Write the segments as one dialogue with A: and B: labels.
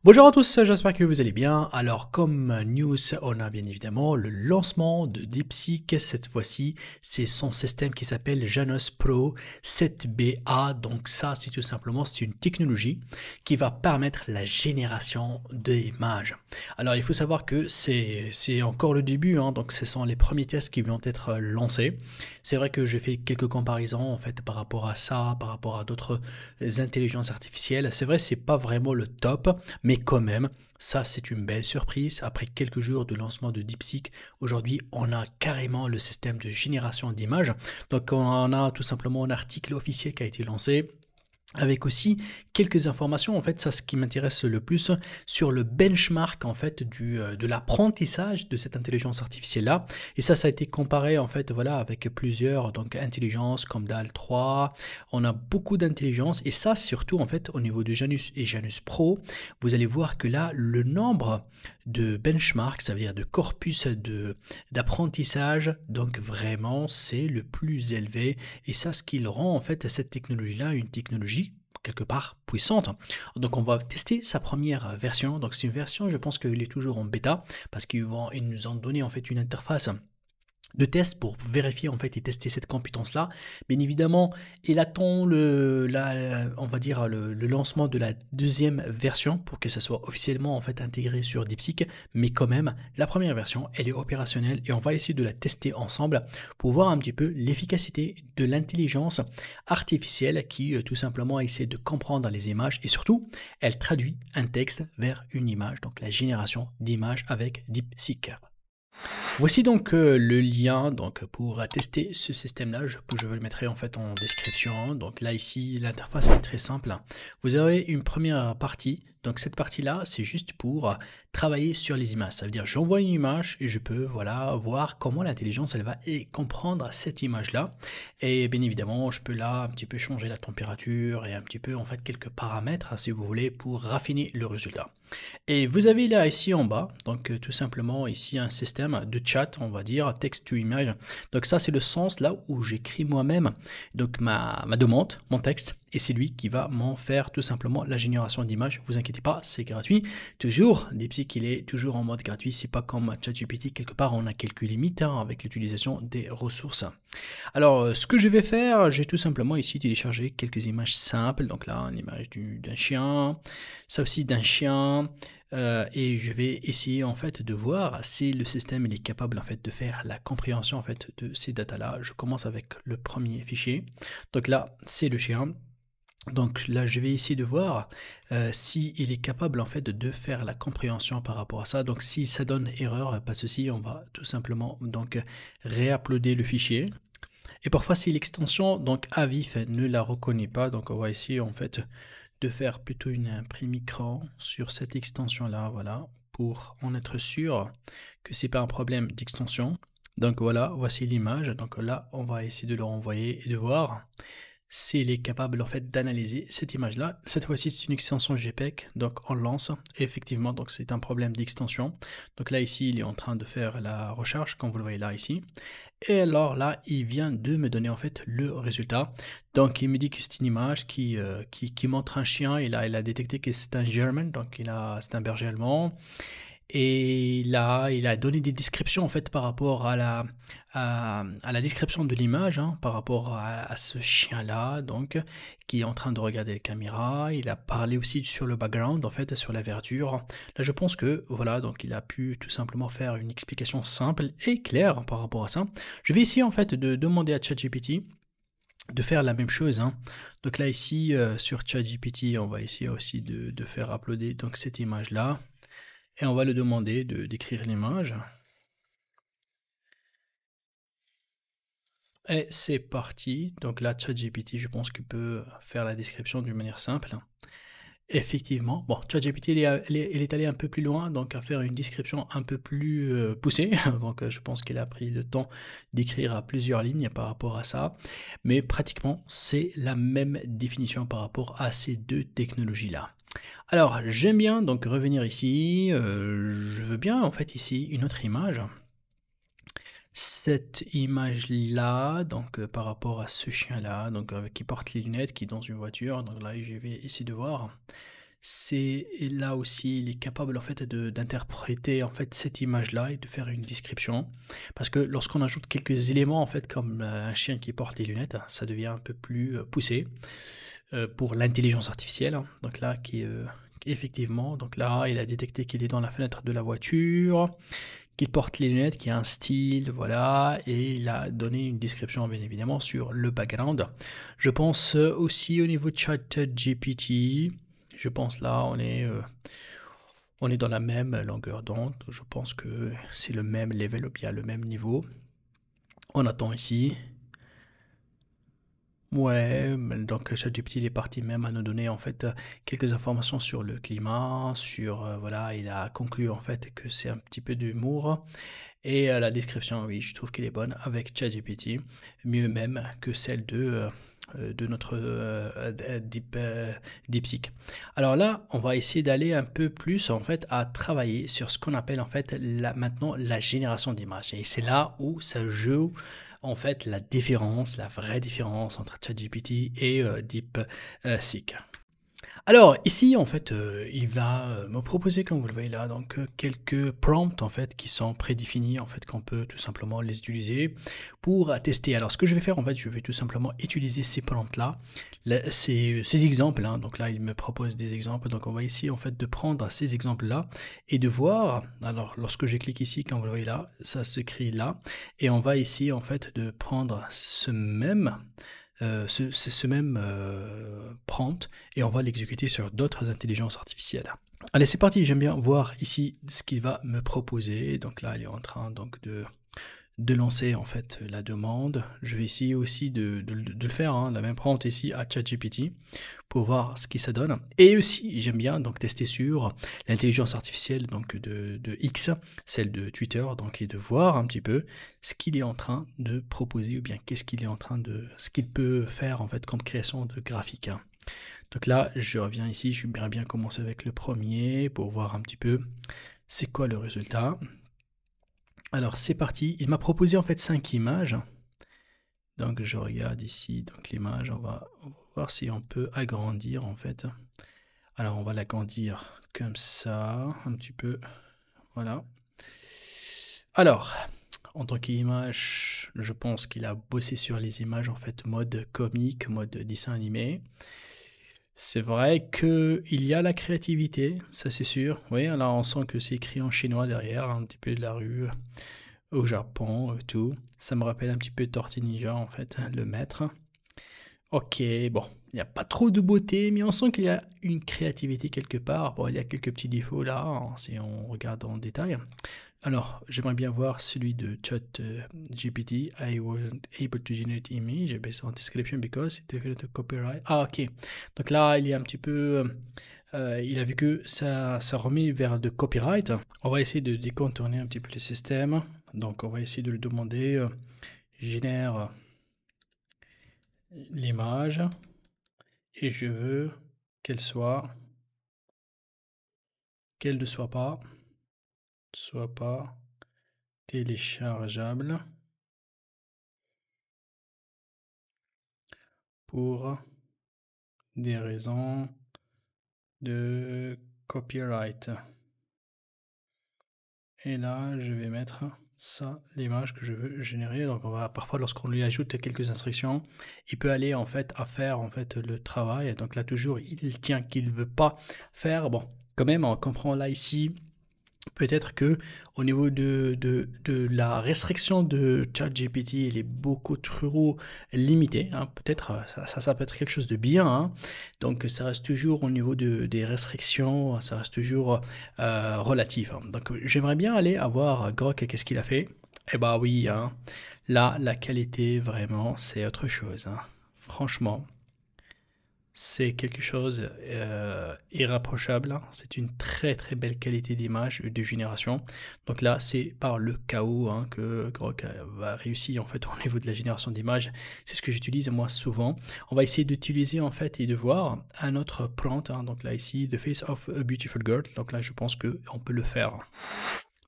A: Bonjour à tous, j'espère que vous allez bien. Alors comme news, on a bien évidemment le lancement de DeepSeek. Cette fois-ci, c'est son système qui s'appelle Janus Pro 7BA. Donc ça, c'est tout simplement, c'est une technologie qui va permettre la génération d'images. Alors il faut savoir que c'est encore le début, hein, donc ce sont les premiers tests qui vont être lancés. C'est vrai que j'ai fait quelques comparaisons en fait par rapport à ça, par rapport à d'autres intelligences artificielles. C'est vrai, c'est pas vraiment le top, mais quand même, ça c'est une belle surprise. Après quelques jours de lancement de DeepSeek, aujourd'hui on a carrément le système de génération d'images. Donc on a tout simplement un article officiel qui a été lancé avec aussi quelques informations, en fait, ça ce qui m'intéresse le plus sur le benchmark en fait de l'apprentissage de cette intelligence artificielle là. Et ça a été comparé en fait voilà avec plusieurs donc intelligences comme DAL 3. On a beaucoup d'intelligence et ça surtout en fait au niveau de Janus et Janus Pro, vous allez voir que là le nombre de benchmarks, ça veut dire de corpus d'apprentissage, donc vraiment c'est le plus élevé et ça ce qui rend en fait cette technologie là une technologie quelque part puissante. Donc on va tester sa première version. Donc c'est une version, je pense qu'il est toujours en bêta parce qu'ils nous ont donné en fait une interface de test pour vérifier en fait et tester cette compétence là. Bien évidemment, il attend on va dire le lancement de la deuxième version pour que ça soit officiellement en fait intégré sur DeepSeek, mais quand même la première version elle est opérationnelle et on va essayer de la tester ensemble pour voir un petit peu l'efficacité de l'intelligence artificielle qui tout simplement essaie de comprendre les images et surtout elle traduit un texte vers une image, donc la génération d'images avec DeepSeek. Voici donc le lien donc pour tester ce système-là. Je vous le mettrai en fait en description. Donc là ici, l'interface est très simple. Vous avez une première partie. Donc cette partie-là, c'est juste pour travailler sur les images. Ça veut dire j'envoie une image et je peux voilà voir comment l'intelligence elle va comprendre cette image-là. Et bien évidemment, je peux là un petit peu changer la température et un petit peu en fait quelques paramètres si vous voulez pour raffiner le résultat. Et vous avez là ici en bas, donc tout simplement ici un système de chat, on va dire, text to image. Donc ça c'est le sens là où j'écris moi-même donc ma demande, mon texte, et c'est lui qui va m'en faire tout simplement la génération d'images. Vous inquiétez pas, c'est gratuit. Toujours, DeepSeek il est toujours en mode gratuit, c'est pas comme ChatGPT, quelque part on a quelques limites hein, avec l'utilisation des ressources. Alors ce que je vais faire, j'ai tout simplement ici téléchargé quelques images simples, donc là une image d'un chien, ça aussi d'un chien, et je vais essayer en fait de voir si le système il est capable en fait de faire la compréhension en fait de ces datas là. Je commence avec le premier fichier, donc là c'est le chien. Donc là, je vais essayer de voir si il est capable en fait de faire la compréhension par rapport à ça. Donc si ça donne erreur, pas de souci, on va tout simplement donc réuploader le fichier. Et parfois si l'extension donc AVIF ne la reconnaît pas, donc on va essayer en fait de faire plutôt une imprime écran sur cette extension là, voilà, pour en être sûr que c'est pas un problème d'extension. Donc voilà, voici l'image. Donc là, on va essayer de le renvoyer et de voir s'il est capable en fait d'analyser cette image là. Cette fois-ci c'est une extension JPEG, donc on lance et effectivement donc c'est un problème d'extension. Donc là ici il est en train de faire la recherche comme vous le voyez là ici, et alors là il vient de me donner en fait le résultat. Donc il me dit que c'est une image qui montre un chien, il a détecté que c'est un German, donc c'est un berger allemand. Et là, il a donné des descriptions en fait par rapport à la description de l'image, hein, par rapport à ce chien-là, donc qui est en train de regarder la caméra. Il a parlé aussi sur le background, en fait, sur la verdure. Là, je pense que voilà, donc il a pu tout simplement faire une explication simple et claire par rapport à ça. Je vais essayer en fait de demander à ChatGPT de faire la même chose, hein. Donc là ici sur ChatGPT, on va essayer aussi de faire uploader donc cette image-là. Et on va le demander d'écrire l'image. Et c'est parti. Donc là, ChatGPT, je pense qu'il peut faire la description d'une manière simple. Effectivement, bon, ChatGPT, il est allé un peu plus loin, donc à faire une description un peu plus poussée. Donc je pense qu'il a pris le temps d'écrire à plusieurs lignes par rapport à ça. Mais pratiquement, c'est la même définition par rapport à ces deux technologies-là. Alors, j'aime bien donc revenir ici, je veux bien en fait ici une autre image. Cette image-là, donc par rapport à ce chien-là, donc qui porte les lunettes, qui est dans une voiture. Donc là, je vais essayer de voir c'est là aussi, il est capable en fait d'interpréter en fait cette image-là et de faire une description. Parce que lorsqu'on ajoute quelques éléments en fait comme un chien qui porte des lunettes, ça devient un peu plus poussé pour l'intelligence artificielle. Donc là, effectivement, donc là, il a détecté qu'il est dans la fenêtre de la voiture, qu'il porte les lunettes, qu'il a un style, voilà, et il a donné une description bien évidemment sur le background. Je pense aussi au niveau de ChatGPT, je pense là on est dans la même longueur d'onde, je pense que c'est le même level ou bien le même niveau. On attend ici. Ouais, donc ChatGPT il est parti même à nous donner en fait quelques informations sur le climat, sur voilà, il a conclu en fait que c'est un petit peu d'humour et la description, oui, je trouve qu'elle est bonne avec ChatGPT, mieux même que celle de notre DeepSeek. Alors là, on va essayer d'aller un peu plus en fait à travailler sur ce qu'on appelle en fait maintenant la génération d'images et c'est là où ça joue en fait la différence, la vraie différence entre ChatGPT et DeepSeek. Alors ici en fait il va me proposer comme vous le voyez là donc quelques prompts en fait qui sont prédéfinis en fait qu'on peut tout simplement les utiliser pour tester. Alors ce que je vais faire en fait je vais tout simplement utiliser ces prompts là, ces exemples hein. Donc là il me propose des exemples donc on va ici en fait de prendre ces exemples là et de voir. Alors lorsque je clique ici comme vous le voyez là ça s'écrit là et on va ici en fait de prendre ce même prompt et on va l'exécuter sur d'autres intelligences artificielles. Allez, c'est parti, j'aime bien voir ici ce qu'il va me proposer. Donc là, il est en train donc de lancer en fait la demande. Je vais essayer aussi de le faire, hein, la même prompt ici à ChatGPT pour voir ce qui ça donne. Et aussi, j'aime bien donc tester sur l'intelligence artificielle donc de X, celle de Twitter, donc et de voir un petit peu ce qu'il est en train de proposer ou bien qu'est-ce qu'il est en train de, ce qu'il peut faire en fait comme création de graphique. Donc là, je reviens ici, je vais bien commencer avec le premier pour voir un petit peu c'est quoi le résultat. Alors c'est parti, il m'a proposé en fait 5 images. Donc je regarde ici, donc l'image, on va voir si on peut agrandir en fait. Alors on va l'agrandir comme ça, un petit peu, voilà. Alors, en tant qu'image, je pense qu'il a bossé sur les images en fait mode comique, mode dessin animé. C'est vrai qu'il y a la créativité, ça c'est sûr. Oui, alors on sent que c'est écrit en chinois derrière, un petit peu de la rue au Japon, tout. Ça me rappelle un petit peu Tortue Ninja en fait, le maître. Ok, bon, il n'y a pas trop de beauté, mais on sent qu'il y a une créativité quelque part. Bon, il y a quelques petits défauts là, hein, si on regarde en détail. Alors, j'aimerais bien voir celui de ChatGPT. I wasn't able to generate image based on description because it refers to copyright. Ah, ok. Donc là, il y a un petit peu... il a vu que ça remet vers de copyright. On va essayer de décontourner un petit peu le système. Donc, on va essayer de le demander. Génère l'image. Et je veux qu'elle ne soit pas téléchargeable pour des raisons de copyright. Et là, je vais mettre ça, l'image que je veux générer. Donc on va parfois lorsqu'on lui ajoute quelques instructions, il peut aller en fait à faire en fait le travail. Donc là toujours il tient qu'il veut pas faire. Bon, quand même on comprend là ici. Peut-être que au niveau de la restriction de ChatGPT, il est beaucoup trop limité. Hein. Peut-être ça peut être quelque chose de bien. Hein. Donc ça reste toujours au niveau des restrictions, ça reste toujours relatif. Hein. Donc j'aimerais bien aller voir Grok, qu'est-ce qu'il a fait. Eh bah oui, hein. Là la qualité vraiment c'est autre chose. Hein. Franchement. C'est quelque chose irrapprochable. C'est une très très belle qualité d'image de génération. Donc là, c'est par le chaos hein, que Grok va réussir en fait au niveau de la génération d'images. C'est ce que j'utilise moi souvent. On va essayer d'utiliser en fait et de voir un autre prompt. Hein. Donc là ici, The Face of a Beautiful Girl. Donc là, je pense qu'on peut le faire.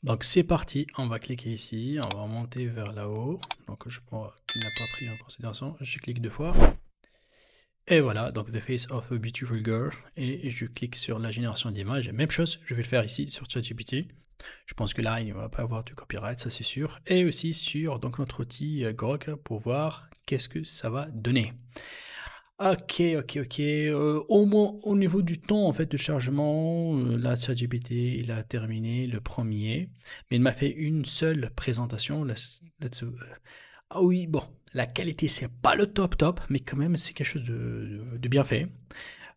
A: Donc c'est parti, on va cliquer ici, on va remonter vers là-haut. Donc je pense qu'il n'a pas pris en considération. Je clique 2 fois. Et voilà, donc The Face of a Beautiful Girl, et je clique sur la génération d'images. Même chose, je vais le faire ici sur ChatGPT. Je pense que là, il ne va pas avoir du copyright, ça c'est sûr. Et aussi sur donc, notre outil Grok pour voir qu'est-ce que ça va donner. Ok. Au niveau du temps en fait de chargement, là ChatGPT il a terminé le premier, mais il m'a fait une seule présentation. Ah oui, bon, la qualité c'est pas le top, mais quand même c'est quelque chose de bien fait.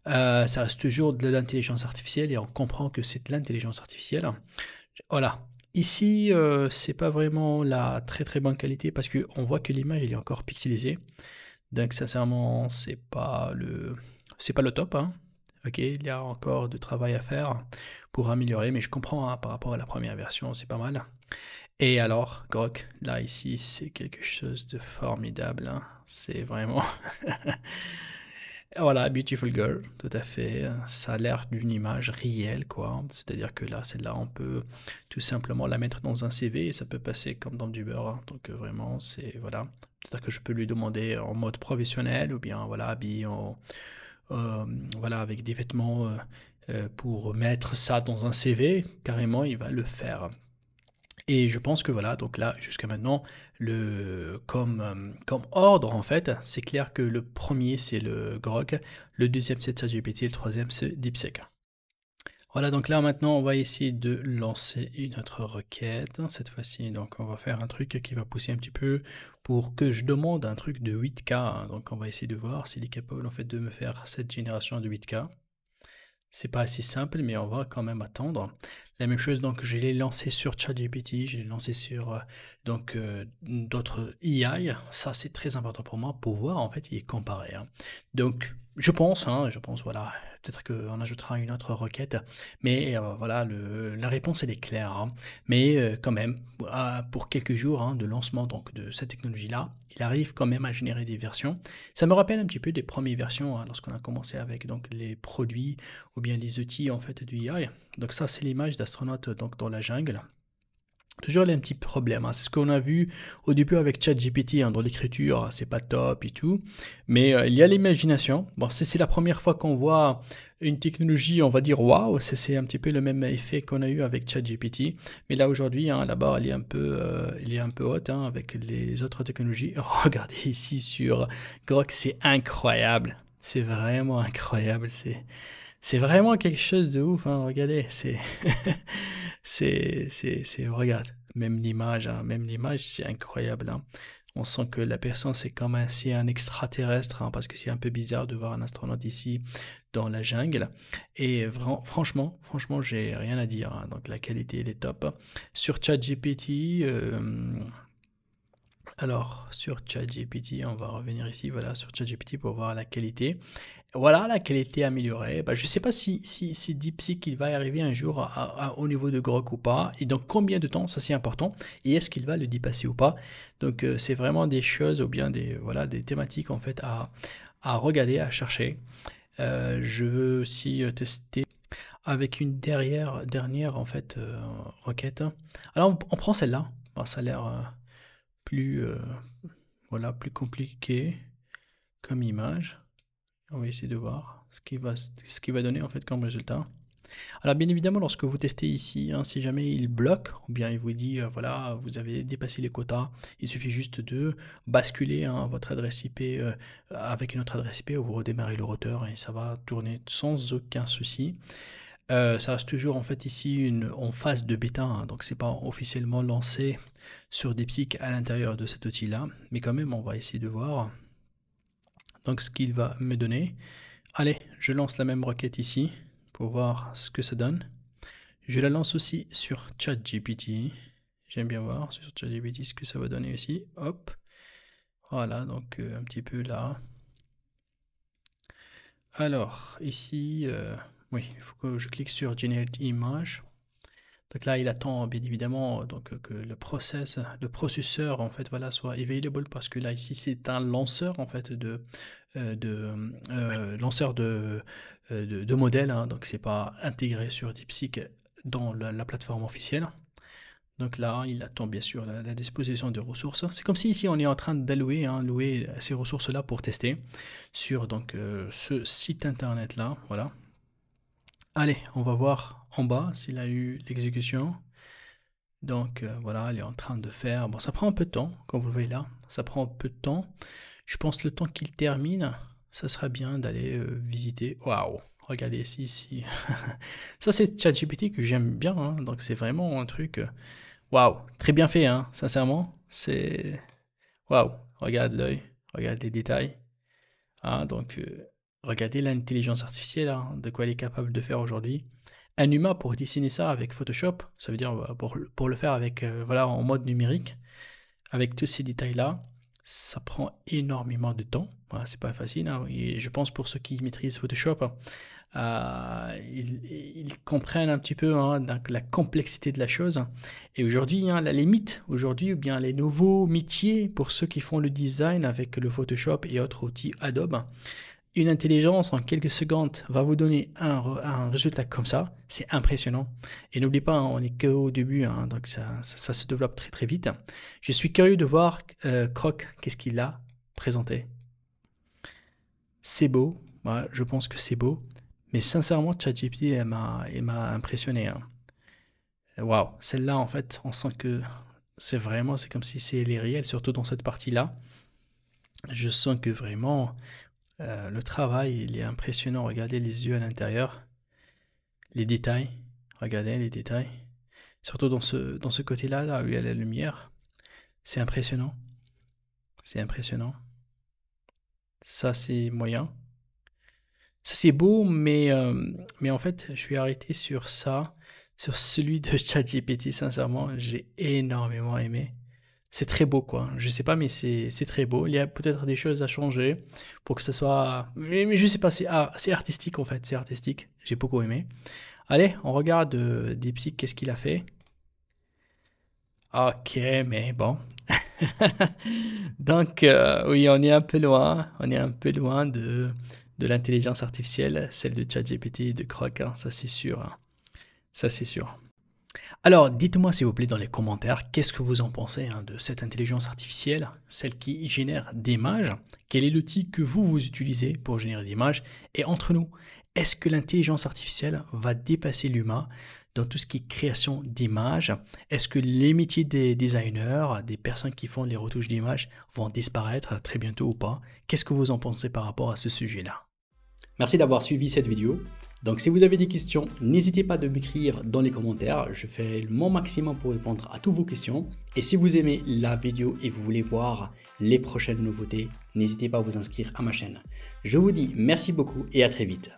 A: Ça reste toujours de l'intelligence artificielle et on comprend que c'est de l'intelligence artificielle. Voilà. Ici, c'est pas vraiment la très très bonne qualité parce qu'on voit que l'image elle est encore pixelisée. Donc sincèrement, c'est pas le top, hein. Ok, il y a encore du travail à faire pour améliorer, mais je comprends hein, par rapport à la première version, c'est pas mal. Et alors, Grok, là ici, c'est quelque chose de formidable, hein. C'est vraiment voilà, Beautiful Girl, tout à fait. Ça a l'air d'une image réelle, quoi. C'est-à-dire que là, celle-là, on peut tout simplement la mettre dans un CV et ça peut passer comme dans du beurre, hein. Donc vraiment, c'est voilà. C'est-à-dire que je peux lui demander en mode professionnel ou bien voilà, habillé voilà, avec des vêtements pour mettre ça dans un CV. Carrément, il va le faire. Et je pense que voilà, donc là, jusqu'à maintenant, comme ordre, en fait, c'est clair que le premier, c'est le Grok, le deuxième, c'est ChatGPT, le troisième, c'est DeepSeek. Voilà, donc là, maintenant, on va essayer de lancer une autre requête. Cette fois-ci, donc, on va faire un truc qui va pousser un petit peu pour que je demande un truc de 8K. Donc, on va essayer de voir s'il est capable, en fait, de me faire cette génération de 8K. C'est pas assez simple, mais on va quand même attendre. La même chose, donc je l'ai lancé sur ChatGPT, je l'ai lancé sur d'autres AI. Ça, c'est très important pour moi pour voir en fait, il est comparé, hein. Donc, je pense, voilà, peut-être qu'on ajoutera une autre requête, mais voilà, la réponse elle est claire, hein. Mais quand même, pour quelques jours hein, de lancement donc de cette technologie-là, il arrive quand même à générer des versions. Ça me rappelle un petit peu des premières versions hein, lorsqu'on a commencé avec donc les produits ou bien les outils en fait du AI. Donc ça c'est l'image d'astronaute donc dans la jungle. Toujours il y a un petit problème, hein. C'est ce qu'on a vu au début avec ChatGPT hein, dans l'écriture, hein, c'est pas top et tout, mais il y a l'imagination. Bon, c'est la première fois qu'on voit une technologie, on va dire waouh, c'est un petit peu le même effet qu'on a eu avec ChatGPT, mais là aujourd'hui, hein, la barre elle est un peu haute hein, avec les autres technologies. Regardez ici sur Grok, c'est incroyable, c'est vraiment incroyable, c'est vraiment quelque chose de ouf, hein, regardez, regarde, même l'image, c'est incroyable, hein. On sent que la personne, c'est comme si un extraterrestre, hein, parce que c'est un peu bizarre de voir un astronaute ici dans la jungle. Et franchement, j'ai rien à dire, hein. Donc la qualité, elle est top. Sur ChatGPT, alors sur ChatGPT, on va revenir ici, voilà, sur ChatGPT pour voir la qualité. Voilà, la qualité améliorée. Bah, je ne sais pas si DeepSeek il va arriver un jour au niveau de Grok ou pas, et dans combien de temps, ça c'est important, et est-ce qu'il va le dépasser ou pas. Donc c'est vraiment des choses ou bien voilà, des thématiques en fait à regarder, à chercher. Je veux aussi tester avec une dernière en fait requête. Alors on prend celle-là. Bon, ça a l'air plus voilà, plus compliqué comme image. On va essayer de voir ce qui va donner en fait comme résultat. Alors bien évidemment, lorsque vous testez ici, hein, si jamais il bloque, ou bien il vous dit, voilà, vous avez dépassé les quotas, il suffit juste de basculer hein, votre adresse IP avec une autre adresse IP, vous redémarrez le routeur et ça va tourner sans aucun souci. Ça reste toujours en fait ici en phase de bêta, hein, donc c'est pas officiellement lancé sur DeepSeek à l'intérieur de cet outil-là, mais quand même on va essayer de voir. Donc ce qu'il va me donner. Allez, je lance la même requête ici pour voir ce que ça donne. Je la lance aussi sur ChatGPT. J'aime bien voir sur ChatGPT ce que ça va donner ici. Hop. Voilà, donc un petit peu là. Alors, ici, oui, il faut que je clique sur Generate Image. Donc là, il attend bien évidemment donc, que le processeur en fait voilà soit available parce que là ici c'est un lanceur en fait lanceur de modèles, hein, donc c'est pas intégré sur DeepSeek dans la plateforme officielle. Donc là, il attend bien sûr la disposition des ressources. C'est comme si ici on est en train d'allouer, louer ces ressources-là pour tester sur donc, ce site internet-là. Voilà. Allez, on va voir en bas s'il a eu l'exécution. Donc voilà, il est en train de faire... Bon, ça prend un peu de temps, comme vous le voyez là. Ça prend un peu de temps. Je pense le temps qu'il termine, ça sera bien d'aller visiter. Waouh! Regardez ici. Ça, c'est ChatGPT que j'aime bien. Hein. Donc, c'est vraiment un truc... Waouh! Très bien fait, hein, sincèrement. C'est... Waouh! Regarde l'œil. Regarde les détails. Ah, donc, regardez l'intelligence artificielle, hein, de quoi elle est capable de faire aujourd'hui. Un humain pour dessiner ça avec Photoshop, ça veut dire pour le faire avec, voilà, en mode numérique, avec tous ces détails-là, ça prend énormément de temps. Voilà, c'est pas facile. Hein, et je pense pour ceux qui maîtrisent Photoshop, ils comprennent un petit peu hein, donc la complexité de la chose. Et aujourd'hui, hein, la limite, aujourd'hui, ou bien les nouveaux métiers pour ceux qui font le design avec le Photoshop et autres outils Adobe, une intelligence en quelques secondes va vous donner un résultat comme ça, c'est impressionnant. Et n'oubliez pas, hein, on n'est qu'au début, hein, donc ça se développe très très vite. Je suis curieux de voir Croc, qu'est-ce qu'il a présenté. C'est beau, ouais, je pense que c'est beau, mais sincèrement, ChatGPT, il m'a impressionné. Hein. Waouh, celle-là, en fait, on sent que c'est comme si c'est les réels, surtout dans cette partie-là. Je sens que vraiment... le travail, il est impressionnant. Regardez les yeux à l'intérieur. Les détails. Regardez les détails. Surtout dans ce côté-là, là où il y a la lumière. C'est impressionnant. C'est impressionnant. Ça, c'est moyen. Ça, c'est beau, mais en fait, je suis arrêté sur ça. Sur celui de ChatGPT, sincèrement, j'ai énormément aimé. C'est très beau quoi, je sais pas mais c'est très beau, il y a peut-être des choses à changer pour que ça soit... Mais je sais pas, c'est artistique en fait, c'est artistique, j'ai beaucoup aimé. Allez, on regarde DeepSeek, qu'est-ce qu'il a fait. Ok, mais bon. Donc oui, on est un peu loin de l'intelligence artificielle, celle de ChatGPT et de Croc, hein, ça c'est sûr. Hein. Ça c'est sûr. Alors, dites-moi s'il vous plaît dans les commentaires, qu'est-ce que vous en pensez hein, de cette intelligence artificielle, celle qui génère des images. Quel est l'outil que vous utilisez pour générer des images? Et entre nous, est-ce que l'intelligence artificielle va dépasser l'humain dans tout ce qui est création d'images? Est-ce que les métiers des designers, des personnes qui font les retouches d'images vont disparaître très bientôt ou pas? Qu'est-ce que vous en pensez par rapport à ce sujet-là? Merci d'avoir suivi cette vidéo. Donc si vous avez des questions, n'hésitez pas de m'écrire dans les commentaires. Je fais mon maximum pour répondre à toutes vos questions. Et si vous aimez la vidéo et vous voulez voir les prochaines nouveautés, n'hésitez pas à vous inscrire à ma chaîne. Je vous dis merci beaucoup et à très vite.